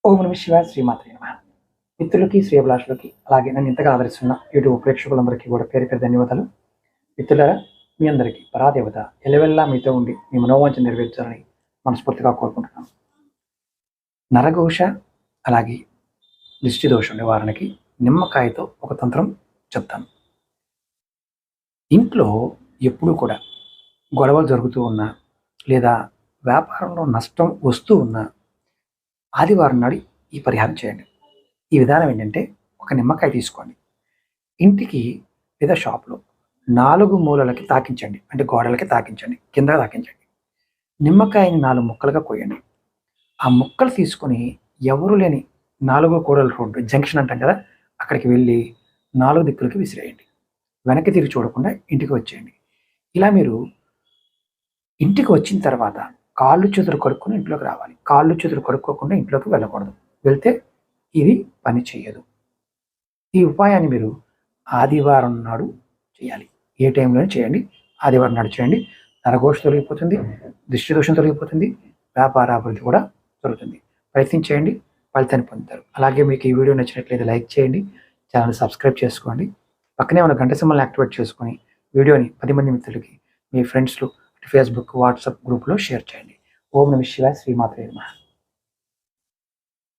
ఓం నమః శివాయ శ్రీమాత్రే నమః. మిత్రులకి శ్రేయభిలాషులకి అలాగే నన్ను ఇంతగా ఆదరిస్తున్న యూట్యూబ్ ప్రేక్షకులందరికీ కూడా పేరు పేరు ధన్యవాదాలు. మిత్రులారా, మీ అందరికీ పరాదేవత ఎల్లవెల్లా మీతో ఉండి మీ మనోవాంఛ నెరవేర్చాలని మనస్ఫూర్తిగా కోరుకుంటున్నాను. నరఘోష అలాగే దిష్టి దోషం నివారణకి నిమ్మకాయతో ఒక తంత్రం చెప్తాను. ఇంట్లో ఎప్పుడూ కూడా గొడవలు జరుగుతూ ఉన్నా లేదా వ్యాపారంలో నష్టం వస్తూ ఉన్నా ఆదివారం నాడు ఈ పరిహారం చేయండి. ఈ విధానం ఏంటంటే, ఒక నిమ్మకాయ తీసుకోండి, ఇంటికి లేదా షాప్లో 4 మూలలకి తాకించండి. అంటే గోడలకి తాకించండి, కింద తాకించండి. నిమ్మకాయని 4 ముక్కలుగా కోయండి. ఆ ముక్కలు తీసుకొని ఎవరు లేని 4 కూడల రోడ్డు జంక్షన్ అంటాం కదా, అక్కడికి వెళ్ళి 4 దిక్కులకి విసిరేయండి. వెనక్కి తిరిగి చూడకుండా ఇంటికి వచ్చేయండి. ఇలా మీరు ఇంటికి వచ్చిన తర్వాత కాళ్ళు చేతులు కడుక్కొని ఇంట్లోకి రావాలి. కాళ్ళు చేతులు కడుక్కోకుండా ఇంట్లోకి వెళ్ళకూడదు. వెళ్తే ఇది పని చేయదు. ఈ ఉపాయాన్ని మీరు ఆదివారం నాడు చేయాలి. ఏ టైంలోనే చేయండి, ఆదివారం నాడు చేయండి. నరఘోష తొలగిపోతుంది, దృష్టి దోషం తొలగిపోతుంది, వ్యాపార అభివృద్ధి కూడా జరుగుతుంది. ప్రయత్నించేయండి, ఫలితాన్ని పొందుతారు. అలాగే మీకు ఈ వీడియో నచ్చినట్లయితే లైక్ చేయండి, ఛానల్ సబ్స్క్రైబ్ చేసుకోండి. పక్కనే ఉన్న గంట సింబల్ని యాక్టివేట్ చేసుకొని వీడియోని 10 మంది మిత్రులకి, మీ ఫ్రెండ్స్లు, ఫేస్బుక్, వాట్సాప్ గ్రూప్లో షేర్ చేయండి. ఓం నమః శివాయ శ్రీమాత్రే నమః.